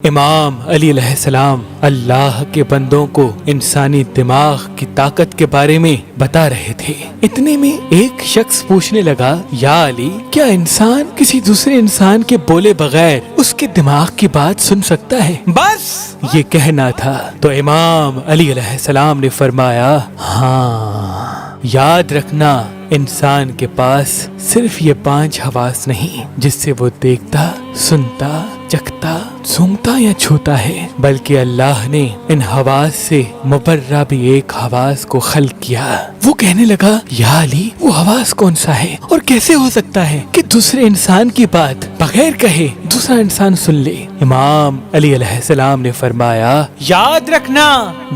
امام علی علیہ السلام اللہ کے بندوں کو انسانی دماغ کی طاقت کے بارے میں بتا رہے تھے۔ اتنے میں ایک شخص پوچھنے لگا، یا علی، کیا انسان کسی دوسرے انسان کے بولے بغیر اس کے دماغ کی بات سن سکتا ہے؟ بس یہ کہنا تھا تو امام علی علیہ السلام نے فرمایا، ہاں، یاد رکھنا، انسان کے پاس صرف یہ 5 حواس نہیں جس سے وہ دیکھتا، سنتا، چکھتا، سونگھتا یا چھوتا ہے، بلکہ اللہ نے ان حواس سے مبرہ بھی ایک حواس کو خلق کیا۔ وہ کہنے لگا، یا علی، وہ حواس کون سا ہے اور کیسے ہو سکتا ہے کہ دوسرے انسان کی بات بغیر کہے دوسرا انسان سن لے؟ امام علی علیہ السلام نے فرمایا، یاد رکھنا،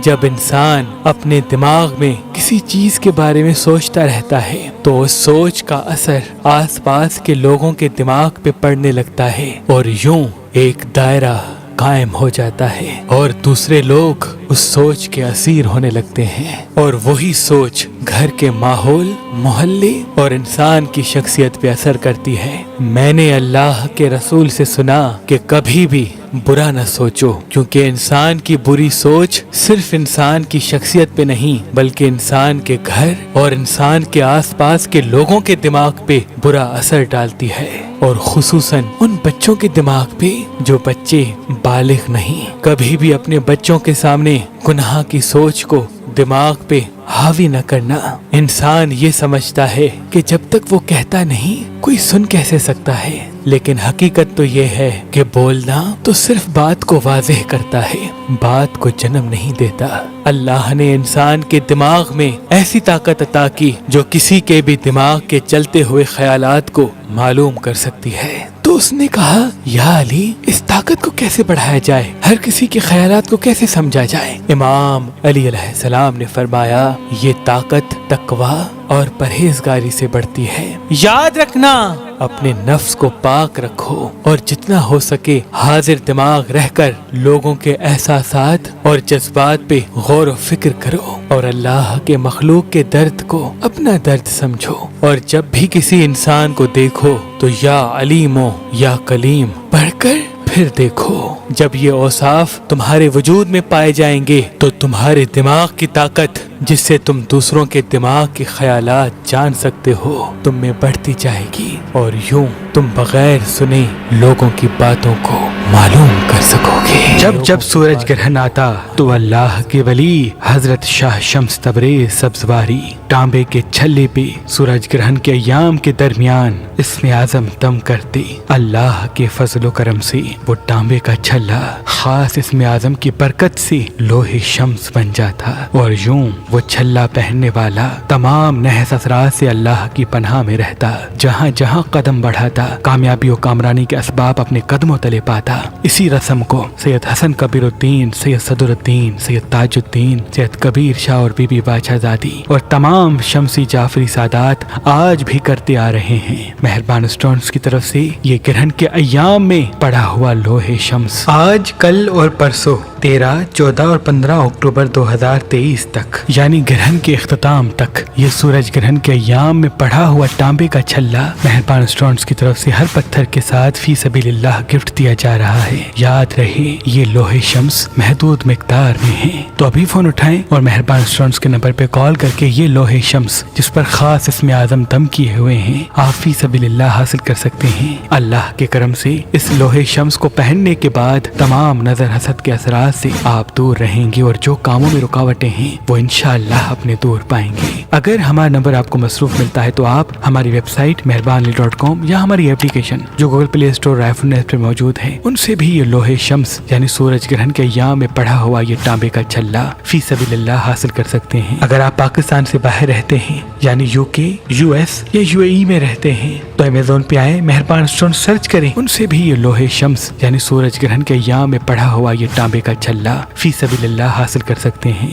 جب انسان اپنے دماغ میں کسی چیز کے بارے میں سوچتا رہتا ہے تو اس سوچ کا اثر آس پاس کے لوگوں کے دماغ پہ پڑنے لگتا ہے اور یوں ایک دائرہ قائم ہو جاتا ہے اور دوسرے لوگ اس سوچ کے اسیر ہونے لگتے ہیں، اور وہی سوچ گھر کے ماحول، محلے اور انسان کی شخصیت پہ اثر کرتی ہے۔ میں نے اللہ کے رسول سے سنا کہ کبھی بھی برا نہ سوچو، کیونکہ انسان کی بری سوچ صرف انسان کی شخصیت پہ نہیں بلکہ انسان کے گھر اور انسان کے آس پاس کے لوگوں کے دماغ پہ برا اثر ڈالتی ہے، اور خصوصاً ان بچوں کے دماغ پہ جو بچے بالغ نہیں۔ کبھی بھی اپنے بچوں کے سامنے گناہ کی سوچ کو دماغ پہ حاوی نہ کرنا۔ انسان یہ سمجھتا ہے کہ جب تک وہ کہتا نہیں کوئی سن کیسے سکتا ہے، لیکن حقیقت تو یہ ہے کہ بولنا تو صرف بات کو واضح کرتا ہے، بات کو جنم نہیں دیتا۔ اللہ نے انسان کے دماغ میں ایسی طاقت عطا کی جو کسی کے بھی دماغ کے چلتے ہوئے خیالات کو معلوم کر سکتی ہے۔ تو اس نے کہا، یا علی، اس طاقت کو کیسے بڑھایا جائے، ہر کسی کے خیالات کو کیسے سمجھا جائے؟ امام علی علیہ السلام نے فرمایا، یہ طاقت تقویٰ اور پرہیزگاری سے بڑھتی ہے۔ یاد رکھنا، اپنے نفس کو پاک رکھو اور جتنا ہو سکے حاضر دماغ رہ کر لوگوں کے احساسات اور جذبات پہ غور و فکر کرو، اور اللہ کے مخلوق کے درد کو اپنا درد سمجھو، اور جب بھی کسی انسان کو دیکھو تو یا علیم یا کلیم پڑھ کر پھر دیکھو۔ جب یہ اوصاف تمہارے وجود میں پائے جائیں گے تو تمہارے دماغ کی طاقت جس سے تم دوسروں کے دماغ کے خیالات جان سکتے ہو تم میں بڑھتی جائے گی، اور یوں تم بغیر سنے لوگوں کی باتوں کو معلوم کر سکو گے۔ جب سورج گرہن آتا تو اللہ کے ولی حضرت شاہ شمس تبریز سبزواری تانبے کے چھلے پہ سورج گرہن کے ایام کے درمیان اسم اعظم دم کرتے۔ اللہ کے فضل و کرم سے وہ تانبے کا چھلا خاص اسم اعظم کی برکت سے لوح شمس بن جاتا، اور یوں وہ چھلا پہننے والا تمام نحس اثرات سے اللہ کی پناہ میں رہتا۔ جہاں جہاں قدم بڑھاتا کامیابی و کامرانی کے اسباب اپنے قدموں تلے پاتا۔ اسی رسم کو سید حسن کبیر الدین، سید صدر الدین، سید تاج الدین، سید کبیر شاہ اور بی بی بادشاہ زادی اور تمام شمسی جعفری سادات آج بھی کرتے آ رہے ہیں۔ مہربان اسٹونز کی طرف سے یہ گرہن کے ایام میں پڑھا ہوا لوح شمس آج، کل اور پرسوں 13، 14 اور 15 اکتوبر 2023 تک، یعنی گرہن کے اختتام تک، یہ سورج گرہن کے ایام میں پڑھا ہوا تانبے کا چھلا مہربان اسٹونز کی طرف سے ہر پتھر کے ساتھ فی سبیل اللہ گفٹ دیا جا رہا ہے۔ یاد رہے، یہ لوح شمس محدود مقدار میں ہے، تو ابھی فون اٹھائیں اور مہربان اسٹونز کے نمبر پہ کال کر کے یہ لوح شمس جس پر خاص اسم اعظم دم کیے ہوئے ہیں آپ فی سبیل اللہ حاصل کر سکتے ہیں۔ اللہ کے کرم سے اس لوح شمس کو پہننے کے بعد تمام نظر حسد کے اثرات سے آپ دور رہیں گے، اور جو کاموں میں رکاوٹیں ہیں وہ انشاءاللہ اپنے دور پائیں گے۔ اگر ہمارا نمبر آپ کو مصروف ملتا ہے تو آپ ہماری ویب سائٹ مہربان.com یا ہماری ایپلیکیشن جو گوگل پلے اسٹور اور آئی فون پر موجود ہے ان سے بھی یہ لوح شمس یعنی سورج گرہن کے ایام میں پڑھا ہوا یہ تانبے کا چھلا فی سبیل اللہ حاصل کر سکتے ہیں۔ اگر آپ پاکستان سے باہر رہتے ہیں یعنی UK، US یا UAE میں رہتے ہیں تو امیزون پہ آئے، مہربان اسٹون سرچ کریں، ان سے بھی یہ لوح شمس یعنی سورج گرہن کے ایام میں پڑھا ہوا یہ تانبے کا چھلا فی سبیل اللہ حاصل کر سکتے ہیں۔